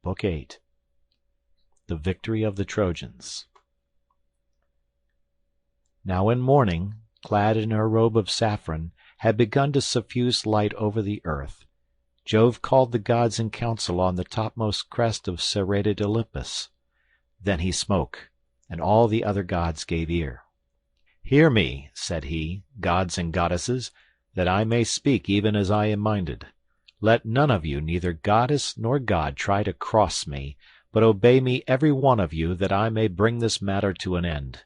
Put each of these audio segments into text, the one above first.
Book 8. The Victory of the Trojans. Now when morning, clad in her robe of saffron, had begun to suffuse light over the earth, Jove called the gods in council on the topmost crest of serrated Olympus. Then he spoke, and all the other gods gave ear. "Hear me," said he, "gods and goddesses, that I may speak even as I am minded. Let none of you, neither goddess nor god, try to cross me, but obey me every one of you, that I may bring this matter to an end.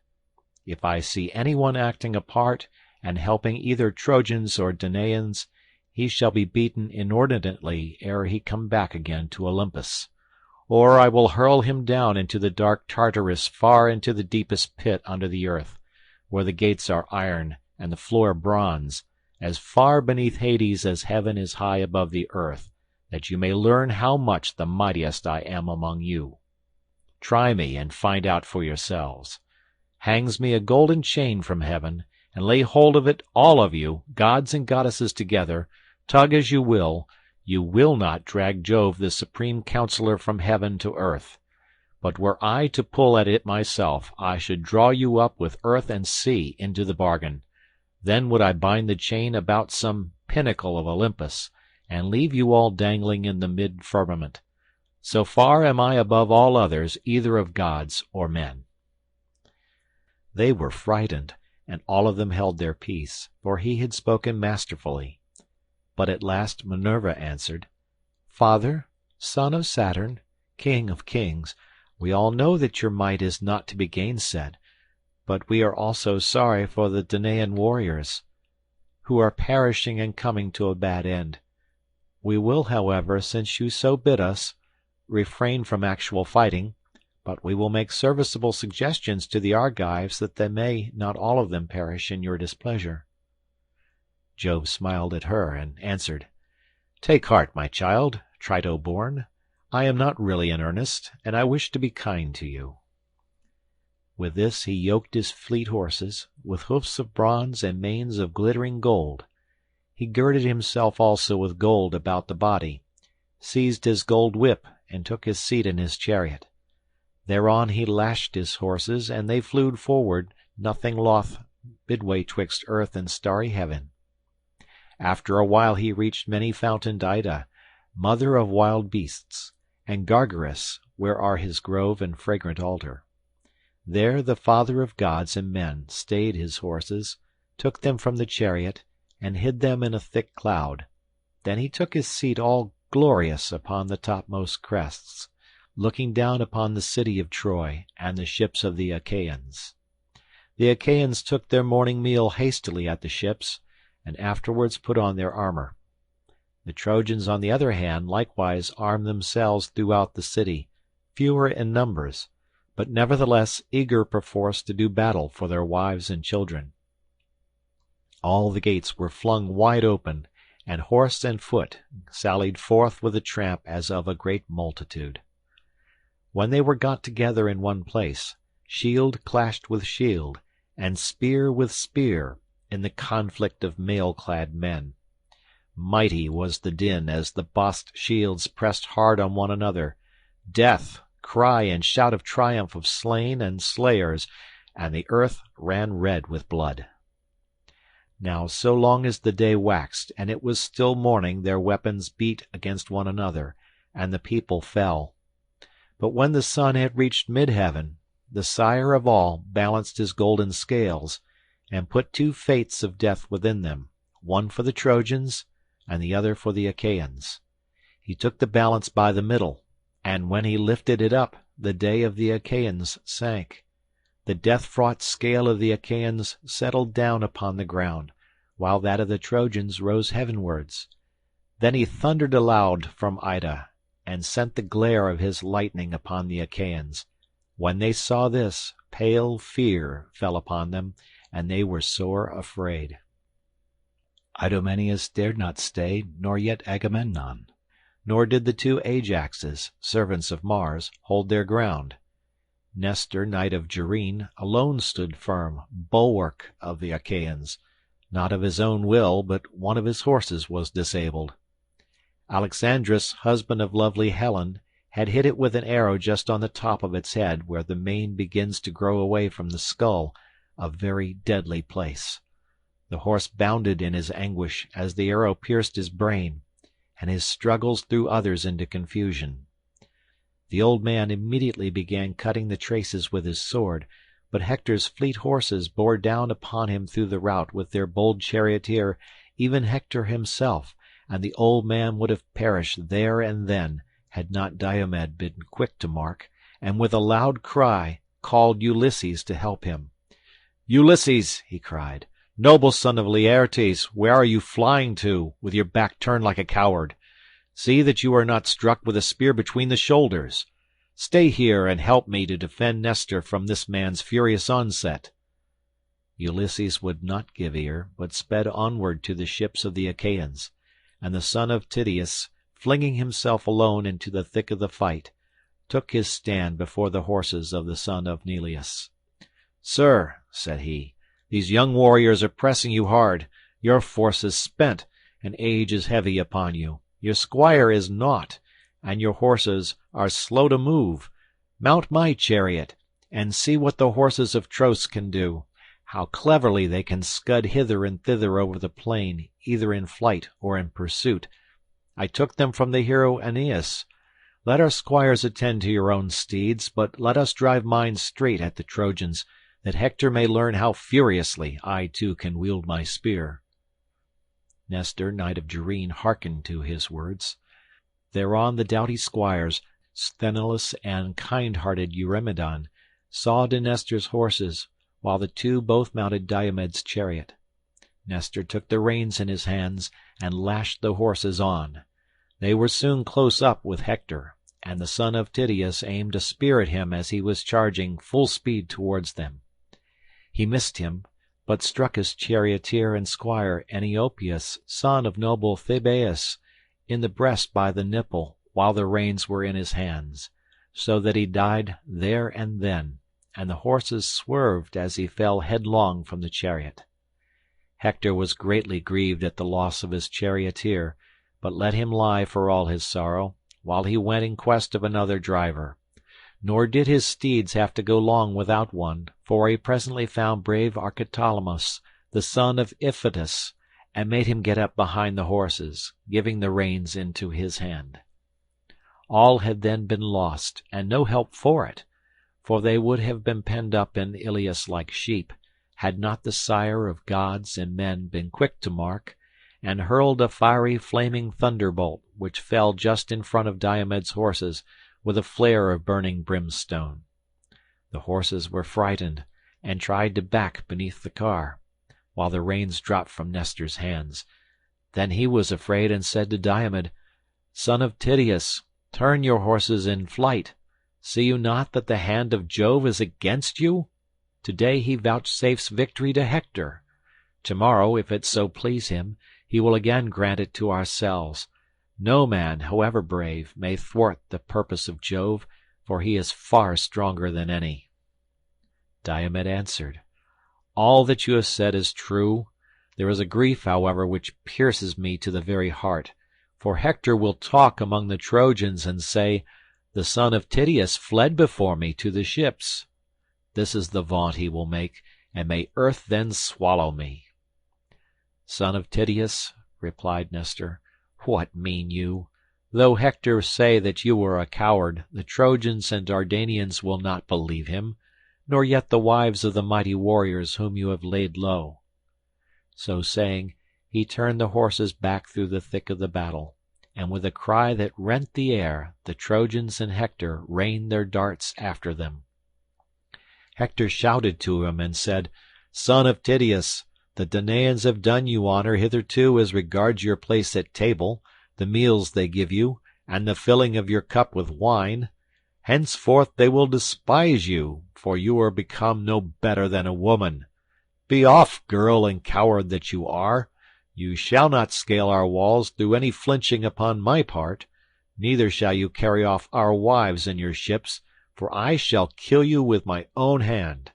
If I see any one acting a part, and helping either Trojans or Danaans, he shall be beaten inordinately ere he come back again to Olympus. Or I will hurl him down into the dark Tartarus, far into the deepest pit under the earth, where the gates are iron and the floor bronze, as far beneath Hades as heaven is high above the earth, that you may learn how much the mightiest I am among you. Try me and find out for yourselves. Hangs me a golden chain from heaven, and lay hold of it, all of you, gods and goddesses together, tug as you will not drag Jove the supreme counsellor from heaven to earth. But were I to pull at it myself, I should draw you up with earth and sea into the bargain. Then would I bind the chain about some pinnacle of Olympus, and leave you all dangling in the mid-firmament. So far am I above all others, either of gods or men." They were frightened, and all of them held their peace, for he had spoken masterfully. But at last Minerva answered, "Father, son of Saturn, king of kings, we all know that your might is not to be gainsaid, but we are also sorry for the Danaan warriors, who are perishing and coming to a bad end. We will, however, since you so bid us, refrain from actual fighting, but we will make serviceable suggestions to the Argives that they may not all of them perish in your displeasure." Jove smiled at her and answered, "Take heart, my child, Trito-born. I am not really in earnest, and I wish to be kind to you." With this he yoked his fleet horses, with hoofs of bronze and manes of glittering gold. He girded himself also with gold about the body, seized his gold whip, and took his seat in his chariot. Thereon he lashed his horses, and they flew forward, nothing loth, midway twixt earth and starry heaven. After a while he reached many-fountained Ida, mother of wild beasts, and Gargarus, where are his grove and fragrant altar. There the father of gods and men stayed his horses, took them from the chariot, and hid them in a thick cloud. Then he took his seat all glorious upon the topmost crests, looking down upon the city of Troy and the ships of the Achaeans. The Achaeans took their morning meal hastily at the ships, and afterwards put on their armor. The Trojans, on the other hand, likewise armed themselves throughout the city, fewer in numbers, but nevertheless eager perforce to do battle for their wives and children. All the gates were flung wide open, and horse and foot sallied forth with a tramp as of a great multitude. When they were got together in one place, shield clashed with shield, and spear with spear, in the conflict of mail-clad men. Mighty was the din as the bossed shields pressed hard on one another. Death, cry and shout of triumph of slain and slayers, and the earth ran red with blood. Now so long as the day waxed, and it was still morning, their weapons beat against one another, and the people fell. But when the sun had reached mid-heaven, the sire of all balanced his golden scales, and put two fates of death within them, one for the Trojans, and the other for the Achaeans. He took the balance by the middle, and when he lifted it up, the day of the Achaeans sank. The death-fraught scale of the Achaeans settled down upon the ground, while that of the Trojans rose heavenwards. Then he thundered aloud from Ida, and sent the glare of his lightning upon the Achaeans. When they saw this, pale fear fell upon them, and they were sore afraid. Idomeneus dared not stay, nor yet Agamemnon, nor did the two Ajaxes, servants of Mars, hold their ground. Nestor, knight of Gerene, alone stood firm, bulwark of the Achaeans. Not of his own will, but one of his horses was disabled. Alexandrus, husband of lovely Helen, had hit it with an arrow just on the top of its head where the mane begins to grow away from the skull, a very deadly place. The horse bounded in his anguish as the arrow pierced his brain, and his struggles threw others into confusion. The old man immediately began cutting the traces with his sword, but Hector's fleet horses bore down upon him through the rout with their bold charioteer, even Hector himself, and the old man would have perished there and then had not Diomed been quick to mark, and with a loud cry called Ulysses to help him. "Ulysses," he cried, "noble son of Laertes, where are you flying to, with your back turned like a coward? See that you are not struck with a spear between the shoulders. Stay here and help me to defend Nestor from this man's furious onset." Ulysses would not give ear, but sped onward to the ships of the Achaeans, and the son of Tidious, flinging himself alone into the thick of the fight, took his stand before the horses of the son of Neleus. "Sir," said he, "these young warriors are pressing you hard. Your force is spent, and age is heavy upon you. Your squire is naught, and your horses are slow to move. Mount my chariot, and see what the horses of Tros can do, how cleverly they can scud hither and thither over the plain, either in flight or in pursuit. I took them from the hero Aeneas. Let our squires attend to your own steeds, but let us drive mine straight at the Trojans, that Hector may learn how furiously I too can wield my spear." Nestor, knight of Gerene, hearkened to his words. Thereon the doughty squires, Sthenelus and kind-hearted Eurymedon, saw to Nestor's horses, while the two both mounted Diomed's chariot. Nestor took the reins in his hands and lashed the horses on. They were soon close up with Hector, and the son of Tidious aimed a spear at him as he was charging full speed towards them. He missed him, but struck his charioteer and squire Eniopeus, son of noble Thebais, in the breast by the nipple, while the reins were in his hands, so that he died there and then, and the horses swerved as he fell headlong from the chariot. Hector was greatly grieved at the loss of his charioteer, but let him lie for all his sorrow, while he went in quest of another driver. Nor did his steeds have to go long without one, for he presently found brave Archeptolemus, the son of Iphitus, and made him get up behind the horses, giving the reins into his hand. All had then been lost, and no help for it, for they would have been penned up in Ilius like sheep, had not the sire of gods and men been quick to mark, and hurled a fiery flaming thunderbolt, which fell just in front of Diomed's horses, with a flare of burning brimstone. The horses were frightened, and tried to back beneath the car, while the reins dropped from Nestor's hands. Then he was afraid, and said to Diomed, "Son of Tidious, turn your horses in flight. See you not that the hand of Jove is against you? Today he vouchsafes victory to Hector. Tomorrow, if it so please him, he will again grant it to ourselves. No man, however brave, may thwart the purpose of Jove, for he is far stronger than any." Diomed answered, "All that you have said is true. There is a grief, however, which pierces me to the very heart, for Hector will talk among the Trojans and say, 'The son of Tidious fled before me to the ships.' This is the vaunt he will make, and may earth then swallow me." "Son of Tidious," replied Nestor, "what mean you? Though Hector say that you are a coward, the Trojans and Dardanians will not believe him, nor yet the wives of the mighty warriors whom you have laid low." So saying, he turned the horses back through the thick of the battle, and with a cry that rent the air, the Trojans and Hector rained their darts after them. Hector shouted to him and said, "Son of Tidious, the Danaans have done you honor hitherto as regards your place at table, the meals they give you, and the filling of your cup with wine. Henceforth they will despise you, for you are become no better than a woman. Be off, girl and coward that you are. You shall not scale our walls through any flinching upon my part, neither shall you carry off our wives in your ships, for I shall kill you with my own hand."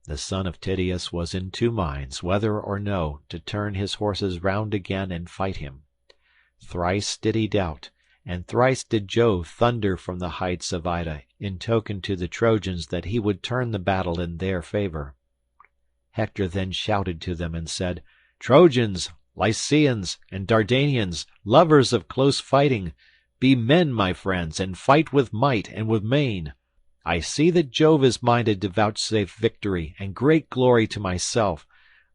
The son of Tidious was in two minds, whether or no to turn his horses round again and fight him. Thrice did he doubt, and thrice did Jove thunder from the heights of Ida in token to the Trojans that he would turn the battle in their favour. Hector then shouted to them and said, "Trojans, Lycians, and Dardanians, lovers of close fighting, be men, my friends, and fight with might and with main. I see that Jove is minded to vouchsafe victory and great glory to myself,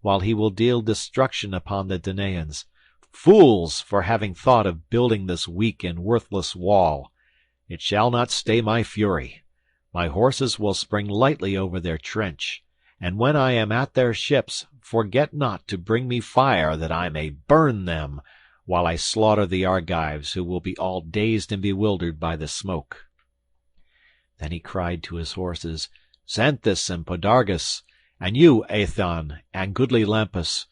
while he will deal destruction upon the Danaans. Fools, for having thought of building this weak and worthless wall! It shall not stay my fury. My horses will spring lightly over their trench, and when I am at their ships, forget not to bring me fire that I may burn them, while I slaughter the Argives, who will be all dazed and bewildered by the smoke." Then he cried to his horses, "Xanthus and Podargus, and you, Aethon, and goodly Lampus,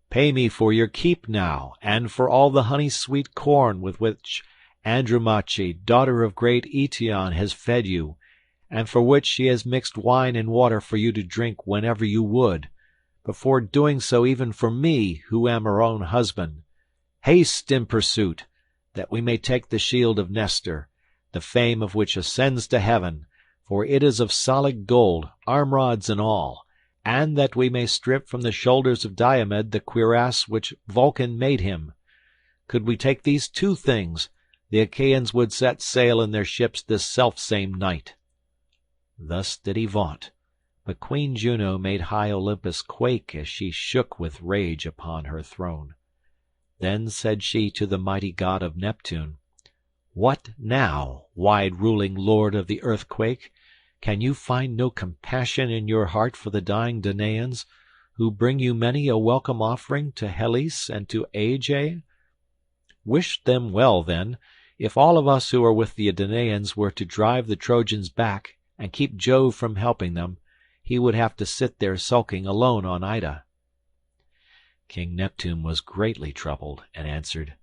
pay me for your keep now, and for all the honey-sweet corn with which Andromache, daughter of great Eetion, has fed you, and for which she has mixed wine and water for you to drink whenever you would, before doing so even for me, who am her own husband. Haste in pursuit, that we may take the shield of Nestor, the fame of which ascends to heaven, for it is of solid gold, arm-rods and all, and that we may strip from the shoulders of Diomed the cuirass which Vulcan made him. Could we take these two things, the Achaeans would set sail in their ships this selfsame night." Thus did he vaunt, but Queen Juno made high Olympus quake as she shook with rage upon her throne. Then said she to the mighty god of Neptune, "What now, wide-ruling lord of the earthquake? Can you find no compassion in your heart for the dying Danaans, who bring you many a welcome offering to Hellas and to Ajax? Wish them well, then. If all of us who are with the Danaans were to drive the Trojans back and keep Jove from helping them, he would have to sit there sulking alone on Ida." King Neptune was greatly troubled, and answered,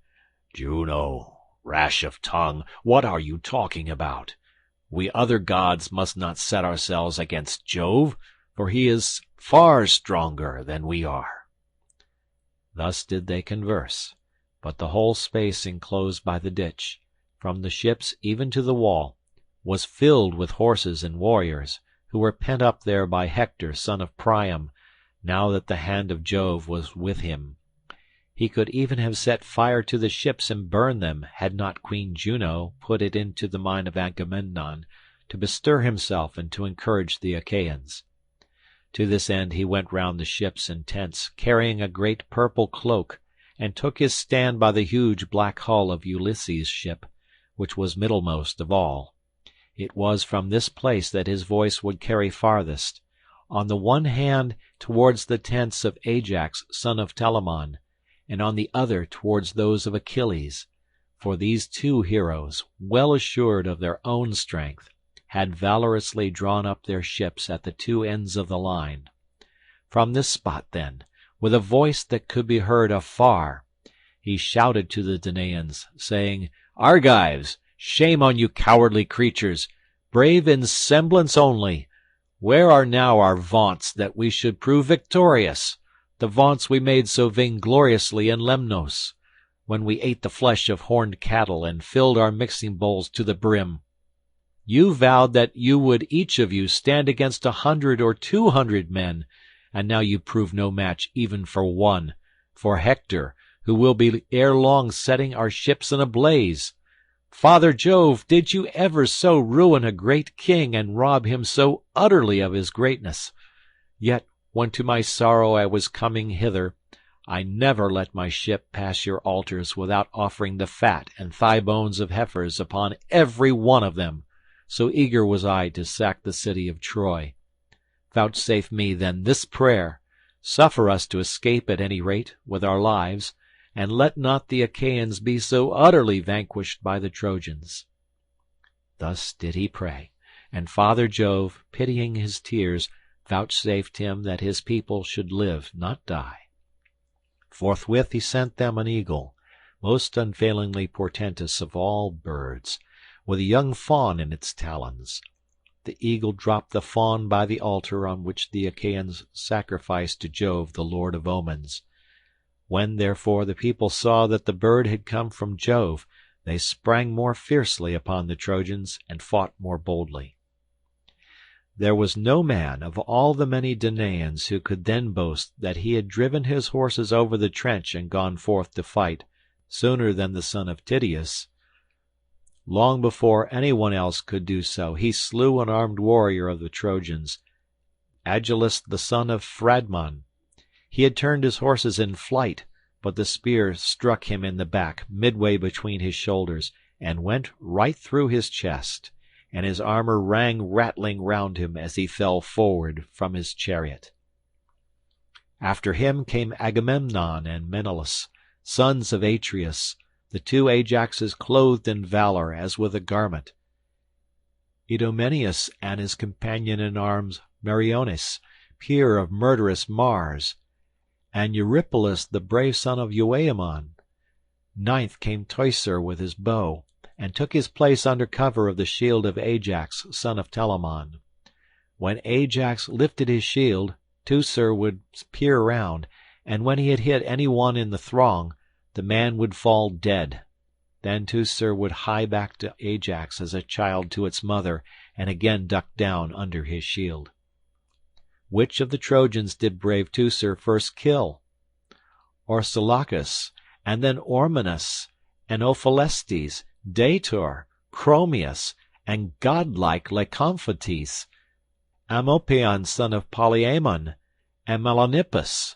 "Juno, rash of tongue, what are you talking about? We other gods must not set ourselves against Jove, for he is far stronger than we are." Thus did they converse, but the whole space enclosed by the ditch, from the ships even to the wall, was filled with horses and warriors, who were pent up there by Hector son of Priam, now that the hand of Jove was with him. He could even have set fire to the ships and burned them, had not Queen Juno put it into the mind of Agamemnon to bestir himself and to encourage the Achaeans. To this end he went round the ships and tents, carrying a great purple cloak, and took his stand by the huge black hull of Ulysses' ship, which was middlemost of all. It was from this place that his voice would carry farthest, on the one hand towards the tents of Ajax son of Telamon, and on the other towards those of Achilles, for these two heroes, well assured of their own strength, had valorously drawn up their ships at the two ends of the line. From this spot, then, with a voice that could be heard afar, he shouted to the Danaans, saying, "Argives, shame on you cowardly creatures, brave in semblance only! Where are now our vaunts that we should prove victorious? The vaunts we made so vaingloriously in Lemnos, when we ate the flesh of horned cattle and filled our mixing bowls to the brim. You vowed that you would each of you stand against 100 or 200 men, and now you prove no match even for one, for Hector, who will be ere long setting our ships in a blaze. Father Jove, did you ever so ruin a great king and rob him so utterly of his greatness? Yet, when to my sorrow I was coming hither, I never let my ship pass your altars without offering the fat and thigh bones of heifers upon every one of them, so eager was I to sack the city of Troy. Vouchsafe me then this prayer, suffer us to escape at any rate with our lives, and let not the Achaeans be so utterly vanquished by the Trojans." Thus did he pray, and Father Jove, pitying his tears, vouchsafed him that his people should live, not die. Forthwith he sent them an eagle, most unfailingly portentous of all birds, with a young fawn in its talons. The eagle dropped the fawn by the altar on which the Achaeans sacrificed to Jove, the lord of omens. When, therefore, the people saw that the bird had come from Jove, they sprang more fiercely upon the Trojans and fought more boldly. There was no man of all the many Danaans who could then boast that he had driven his horses over the trench and gone forth to fight sooner than the son of Tidious. Long before any one else could do so, he slew an armed warrior of the Trojans, Ajax the son of Phradmon. He had turned his horses in flight, but the spear struck him in the back, midway between his shoulders, and went right through his chest, and his armor rang rattling round him as he fell forward from his chariot. After him came Agamemnon and Menelaus, sons of Atreus, the two Ajaxes clothed in valor as with a garment, Idomeneus and his companion in arms Meriones, peer of murderous Mars, and Eurypylus the brave son of Euaemon. Ninth came Teucer with his bow, and took his place under cover of the shield of Ajax son of Telamon. When Ajax lifted his shield, Teucer would peer round, and when he had hit any one in the throng, the man would fall dead. Then Teucer would hie back to Ajax as a child to its mother, and again duck down under his shield. Which of the Trojans did brave Teucer first kill? Orsilochus, and then Ormenus, and Ophelestes, Daetor, Chromius, and godlike Lycomphates, Amopaon son of Polyaemon, and Melanippus.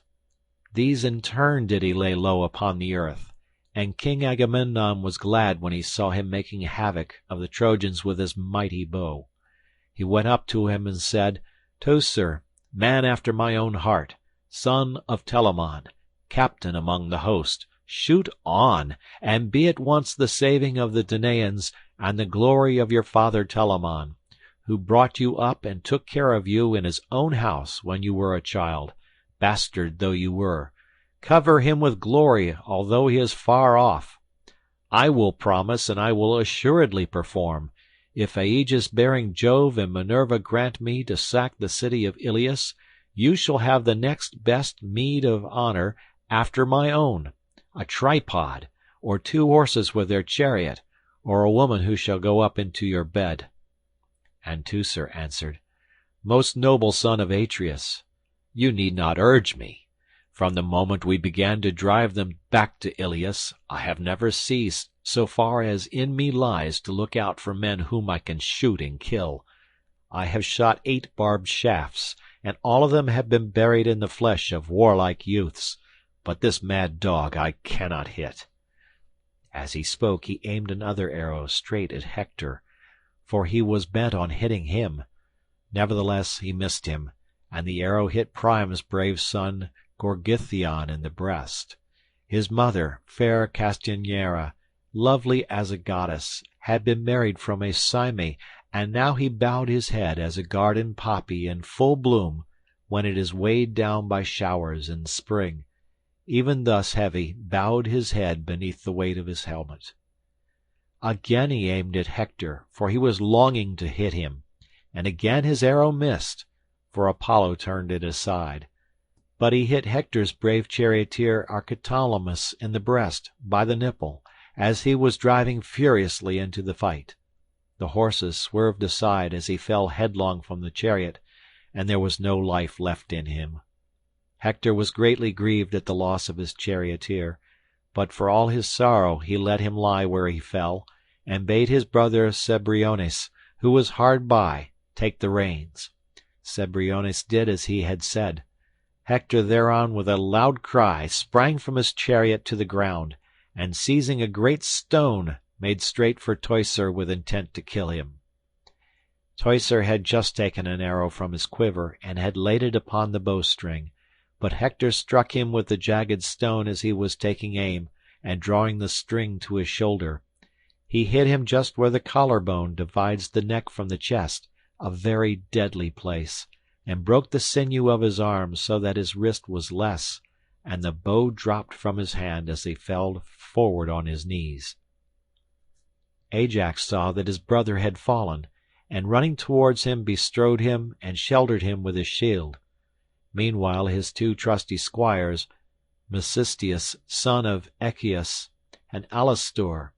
These in turn did he lay low upon the earth, and King Agamemnon was glad when he saw him making havoc of the Trojans with his mighty bow. He went up to him and said, Teucer, man after my own heart, son of Telamon, captain among the host, shoot on, and be at once the saving of the Danaans and the glory of your father Telamon, who brought you up and took care of you in his own house when you were a child, bastard though you were. Cover him with glory, although he is far off. I will promise, and I will assuredly perform. If Aegis-bearing Jove and Minerva grant me to sack the city of Iliad, you shall have the next best meed of honor after my own, a tripod, or 2 horses with their chariot, or a woman who shall go up into your bed. And Teucer answered, Most noble son of Atreus, you need not urge me. From the moment we began to drive them back to Iliad, I have never ceased, so far as in me lies, to look out for men whom I can shoot and kill. I have shot 8 barbed shafts, and all of them have been buried in the flesh of warlike youths, but this mad dog I cannot hit. As he spoke he aimed another arrow straight at Hector, for he was bent on hitting him. Nevertheless he missed him, and the arrow hit Priam's brave son Gorgythion in the breast. His mother, fair Castianera, lovely as a goddess, had been married from a Cyme, and now he bowed his head as a garden poppy in full bloom when it is weighed down by showers in spring. Even thus heavy bowed his head beneath the weight of his helmet. Again he aimed at Hector, for he was longing to hit him, and again his arrow missed, for Apollo turned it aside. But he hit Hector's brave charioteer Archeptolemus in the breast, by the nipple, as he was driving furiously into the fight. The horses swerved aside as he fell headlong from the chariot, and there was no life left in him. Hector was greatly grieved at the loss of his charioteer, but for all his sorrow he let him lie where he fell, and bade his brother Cebriones, who was hard by, take the reins. Cebriones did as he had said. Hector thereon with a loud cry sprang from his chariot to the ground, and seizing a great stone made straight for Teucer with intent to kill him. Teucer had just taken an arrow from his quiver and had laid it upon the bowstring, but Hector struck him with the jagged stone as he was taking aim, and drawing the string to his shoulder. He hit him just where the collarbone divides the neck from the chest, a very deadly place, and broke the sinew of his arm so that his wrist was less, and the bow dropped from his hand as he fell forward on his knees. Ajax saw that his brother had fallen, and running towards him bestrode him and sheltered him with his shield. Meanwhile his 2 trusty squires, Mecisteus son of Echius, and Alastor,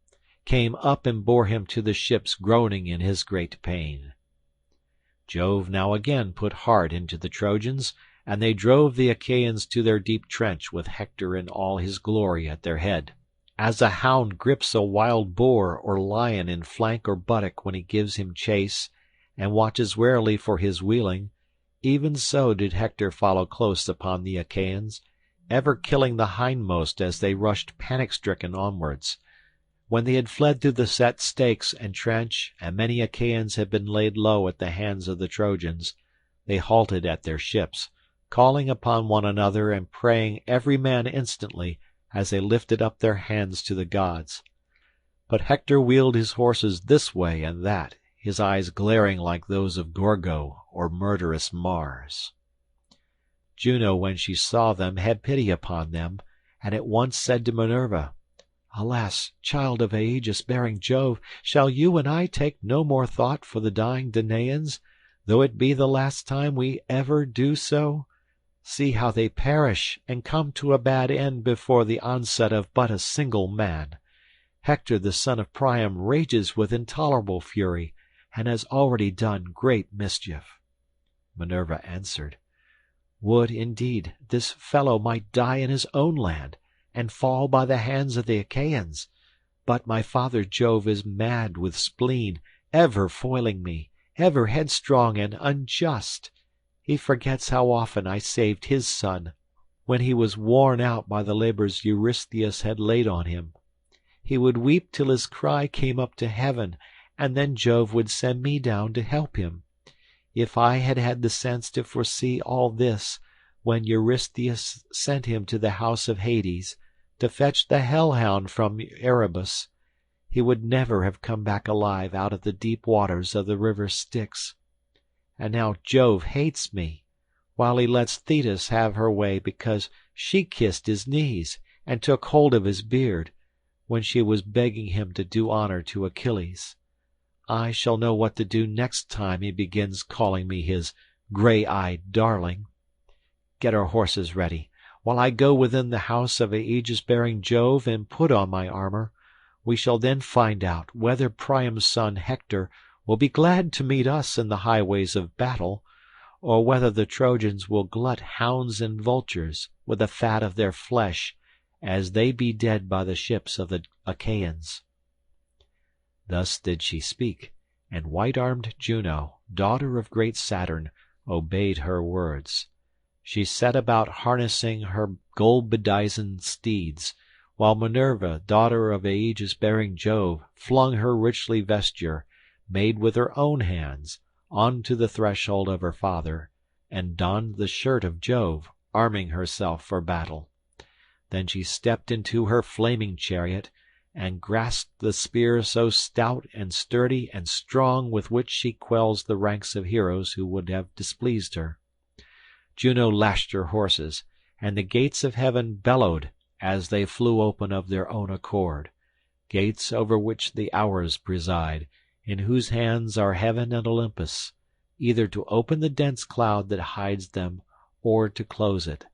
came up and bore him to the ships, groaning in his great pain. Jove now again put heart into the Trojans, and they drove the Achaeans to their deep trench with Hector in all his glory at their head. As a hound grips a wild boar or lion in flank or buttock when he gives him chase, and watches warily for his wheeling, even so did Hector follow close upon the Achaeans, ever killing the hindmost as they rushed panic-stricken onwards. When they had fled through the set stakes and trench, and many Achaeans had been laid low at the hands of the Trojans, they halted at their ships, calling upon one another and praying every man instantly as they lifted up their hands to the gods. But Hector wheeled his horses this way and that, his eyes glaring like those of Gorgo or murderous Mars. Juno, when she saw them, had pity upon them, and at once said to Minerva, "Alas, child of Aegis-bearing Jove, shall you and I take no more thought for the dying Danaans, though it be the last time we ever do so? See how they perish and come to a bad end before the onset of but a single man. Hector the son of Priam rages with intolerable fury, and has already done great mischief." Minerva answered, "Would, indeed, this fellow might die in his own land, and fall by the hands of the Achaeans. But my father Jove is mad with spleen, ever foiling me, ever headstrong and unjust. He forgets how often I saved his son, when he was worn out by the labours Eurystheus had laid on him. He would weep till his cry came up to heaven, and then Jove would send me down to help him. If I had had the sense to foresee all this, when Eurystheus sent him to the house of Hades, to fetch the hell-hound from Erebus, he would never have come back alive out of the deep waters of the river Styx. And now Jove hates me, while he lets Thetis have her way because she kissed his knees and took hold of his beard, when she was begging him to do honour to Achilles. I shall know what to do next time he begins calling me his grey-eyed darling. Get our horses ready, while I go within the house of Aegis-bearing Jove and put on my armour. We shall then find out whether Priam's son Hector will be glad to meet us in the highways of battle, or whether the Trojans will glut hounds and vultures with the fat of their flesh, as they be dead by the ships of the Achaeans." Thus did she speak, and white-armed Juno, daughter of great Saturn, obeyed her words. She set about harnessing her gold-bedizened steeds, while Minerva, daughter of Aegis-bearing Jove, flung her richly vesture, made with her own hands, on to the threshold of her father, and donned the shirt of Jove, arming herself for battle. Then she stepped into her flaming chariot, and grasped the spear so stout and sturdy and strong with which she quells the ranks of heroes who would have displeased her. Juno lashed her horses, and the gates of heaven bellowed as they flew open of their own accord, gates over which the Hours preside, in whose hands are heaven and Olympus, either to open the dense cloud that hides them or to close it.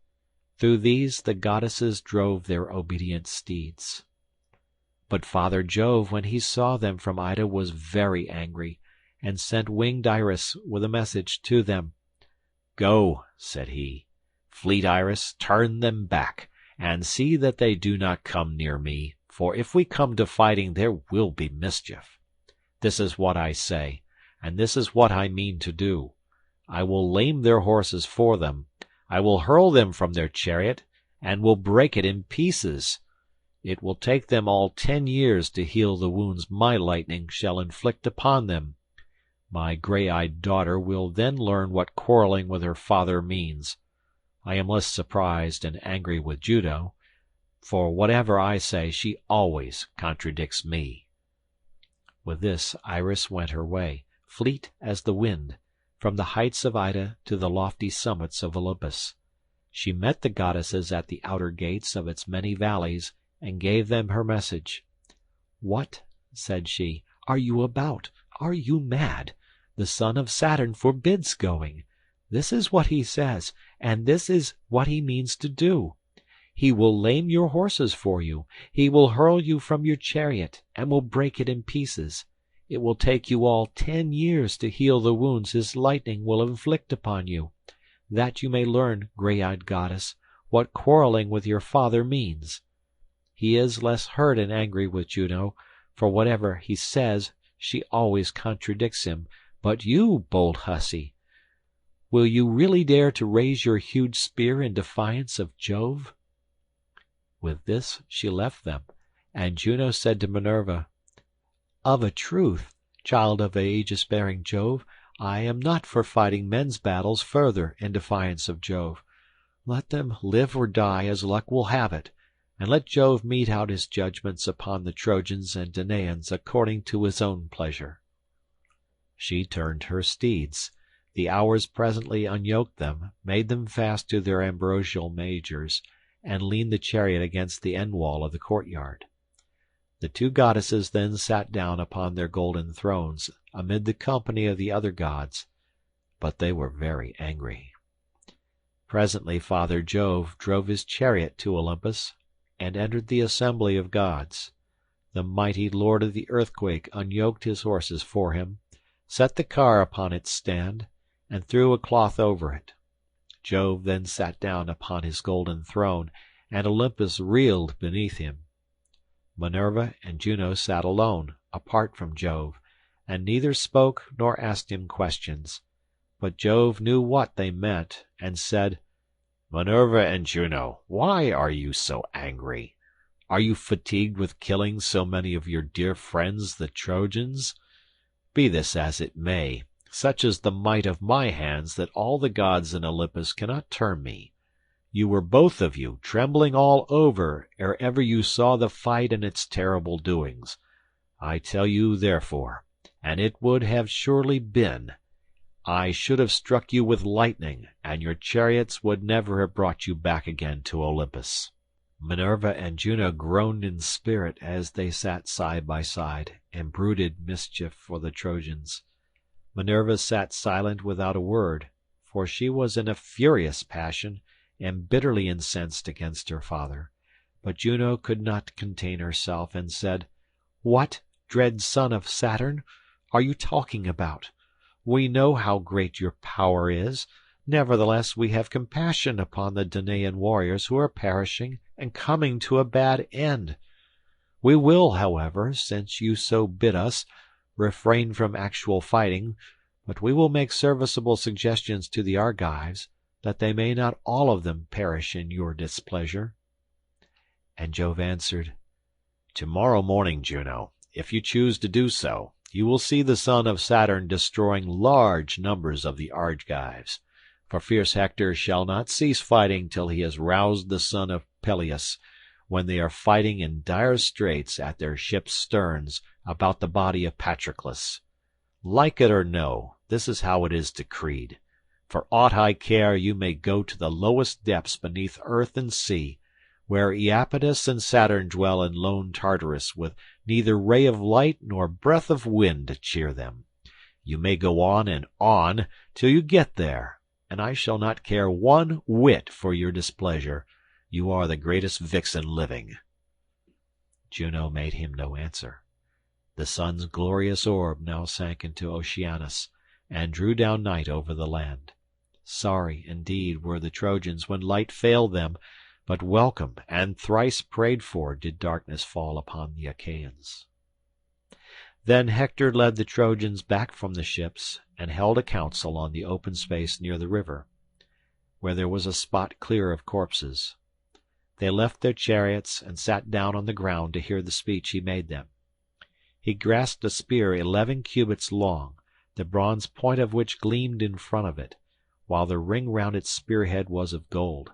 Through these the goddesses drove their obedient steeds. But Father Jove, when he saw them from Ida, was very angry, and sent winged Iris with a message to them. "Go," said he, "fleet Iris, turn them back, and see that they do not come near me, for if we come to fighting there will be mischief. This is what I say, and this is what I mean to do. I will lame their horses for them, I will hurl them from their chariot, and will break it in pieces. It will take them all 10 years to heal the wounds my lightning shall inflict upon them. My grey-eyed daughter will then learn what quarrelling with her father means. I am less surprised and angry with Juno, for whatever I say she always contradicts me." With this Iris went her way, fleet as the wind, from the heights of Ida to the lofty summits of Olympus. She met the goddesses at the outer gates of its many valleys, and gave them her message. "What," said she, "are you about? Are you mad? The son of Saturn forbids going. This is what he says, and this is what he means to do. He will lame your horses for you. He will hurl you from your chariot, and will break it in pieces. It will take you all 10 years to heal the wounds his lightning will inflict upon you, that you may learn, grey-eyed goddess, what quarreling with your father means. He is less hurt and angry with Juno, for whatever he says she always contradicts him. But you, bold hussy, will you really dare to raise your huge spear in defiance of Jove?" With this she left them, and Juno said to Minerva, "Of a truth, child of aegis-bearing Jove, I am not for fighting men's battles further in defiance of Jove. Let them live or die as luck will have it, and let Jove mete out his judgments upon the Trojans and Danaans according to his own pleasure." She turned her steeds. The Hours presently unyoked them, made them fast to their ambrosial magers, and leaned the chariot against the end wall of the courtyard. The two goddesses then sat down upon their golden thrones, amid the company of the other gods, but they were very angry. Presently Father Jove drove his chariot to Olympus, and entered the assembly of gods. The mighty lord of the earthquake unyoked his horses for him, set the car upon its stand, and threw a cloth over it. Jove then sat down upon his golden throne, and Olympus reeled beneath him. Minerva and Juno sat alone, apart from Jove, and neither spoke nor asked him questions. But Jove knew what they meant, and said, "Minerva and Juno, why are you so angry? Are you fatigued with killing so many of your dear friends the Trojans? Be this as it may, such is the might of my hands that all the gods in Olympus cannot turn me. You were both of you trembling all over ere ever you saw the fight and its terrible doings. I tell you therefore, and it would have surely been, I should have struck you with lightning, and your chariots would never have brought you back again to Olympus." Minerva and Juno groaned in spirit as they sat side by side, and brooded mischief for the Trojans. Minerva sat silent without a word, for she was in a furious passion, and bitterly incensed against her father. But Juno could not contain herself, and said, "What, dread son of Saturn, are you talking about? We know how great your power is. Nevertheless we have compassion upon the Danaan warriors who are perishing and coming to a bad end. We will, however, since you so bid us, refrain from actual fighting, but we will make serviceable suggestions to the Argives, that they may not all of them perish in your displeasure." And Jove answered, "Tomorrow morning, Juno, if you choose to do so, you will see the son of Saturn destroying large numbers of the Argives. For fierce Hector shall not cease fighting till he has roused the son of Peleus, when they are fighting in dire straits at their ships' sterns about the body of Patroclus. Like it or no, this is how it is decreed. For aught I care, you may go to the lowest depths beneath earth and sea, where Iapetus and Saturn dwell in lone Tartarus, with neither ray of light nor breath of wind to cheer them. You may go on and on till you get there, and I shall not care one whit for your displeasure. You are the greatest vixen living." Juno made him no answer. The sun's glorious orb now sank into Oceanus, and drew down night over the land. Sorry indeed were the Trojans when light failed them, but welcome and thrice prayed for did darkness fall upon the Achaeans. Then Hector led the Trojans back from the ships, and held a council on the open space near the river, where there was a spot clear of corpses. They left their chariots and sat down on the ground to hear the speech he made them. He grasped a spear 11 cubits long, the bronze point of which gleamed in front of it, while the ring round its spearhead was of gold.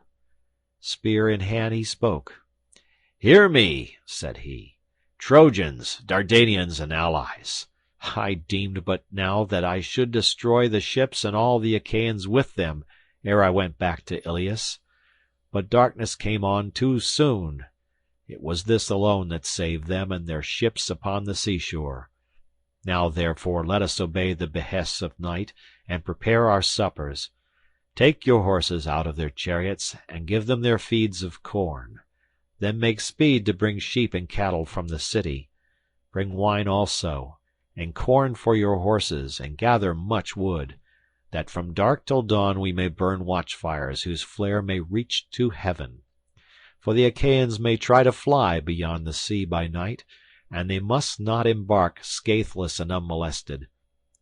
Spear in hand he spoke. "Hear me," said he, "Trojans, Dardanians, and allies. I deemed but now that I should destroy the ships and all the Achaeans with them ere I went back to Ilius. But darkness came on too soon. It was this alone that saved them and their ships upon the seashore. Now therefore let us obey the behests of night, and prepare our suppers. Take your horses out of their chariots, and give them their feeds of corn. Then make speed to bring sheep and cattle from the city. Bring wine also, and corn for your horses, and gather much wood, that from dark till dawn we may burn watchfires whose flare may reach to heaven. For the Achaeans may try to fly beyond the sea by night, and they must not embark scatheless and unmolested.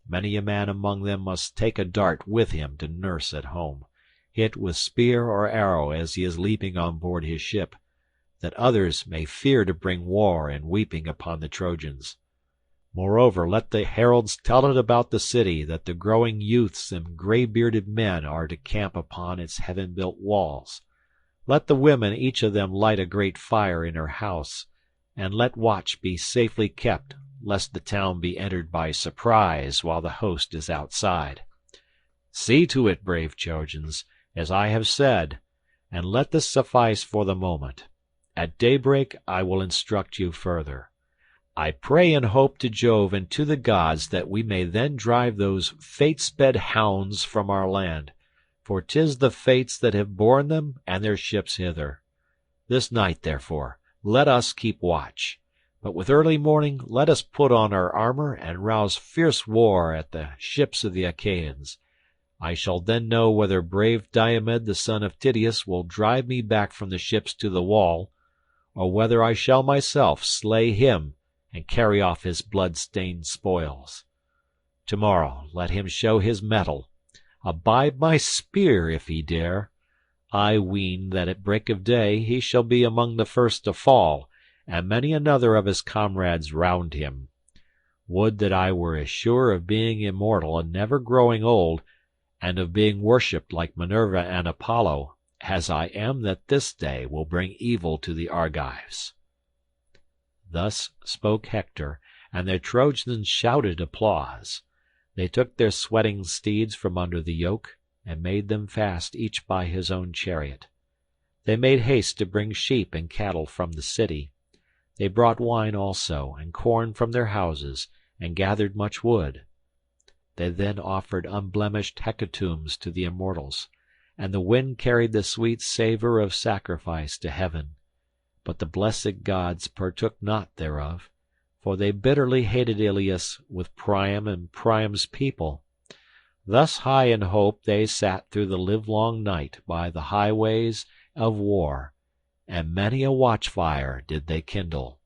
Many a man among them must take a dart with him to nurse at home, hit with spear or arrow as he is leaping on board his ship, that others may fear to bring war and weeping upon the Trojans. Moreover, let the heralds tell it about the city that the growing youths and grey-bearded men are to camp upon its heaven-built walls. Let the women each of them light a great fire in her house, and let watch be safely kept, lest the town be entered by surprise while the host is outside. See to it, brave Trojans, as I have said, and let this suffice for the moment. At daybreak I will instruct you further. I pray and hope to Jove and to the gods that we may then drive those fate-sped hounds from our land, for 'tis the fates that have borne them and their ships hither. This night, therefore, let us keep watch, but with early morning let us put on our armour and rouse fierce war at the ships of the Achaeans. I shall then know whether brave Diomed the son of Tidious will drive me back from the ships to the wall, or whether I shall myself slay him and carry off his blood-stained spoils. Tomorrow let him show his mettle, abide my spear if he dare. I ween that at break of day he shall be among the first to fall, and many another of his comrades round him. Would that I were as sure of being immortal and never growing old, and of being worshipped like Minerva and Apollo, as I am that this day will bring evil to the Argives." Thus spoke Hector, and the Trojans shouted applause. They took their sweating steeds from under the yoke, and made them fast each by his own chariot. They made haste to bring sheep and cattle from the city. They brought wine also, and corn from their houses, and gathered much wood. They then offered unblemished hecatombs to the immortals, and the wind carried the sweet savour of sacrifice to heaven. But the blessed gods partook not thereof, for they bitterly hated Iliad with Priam and Priam's people. Thus high in hope they sat through the livelong night by the highways of war, and many a watchfire did they kindle.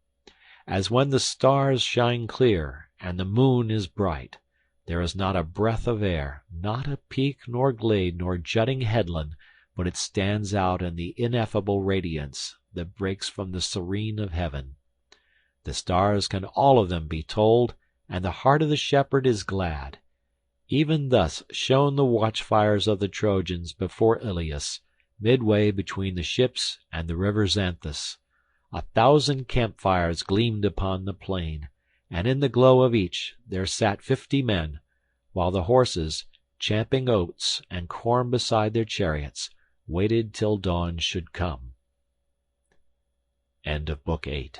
As when the stars shine clear, and the moon is bright, there is not a breath of air, not a peak nor glade nor jutting headland, but it stands out in the ineffable radiance that breaks from the serene of heaven. The stars can all of them be told, and the heart of the shepherd is glad. Even thus shone the watchfires of the Trojans before Iliad, midway between the ships and the river Xanthus. 1,000 campfires gleamed upon the plain, and in the glow of each there sat 50 men, while the horses, champing oats and corn beside their chariots, waited till dawn should come. End of Book 8.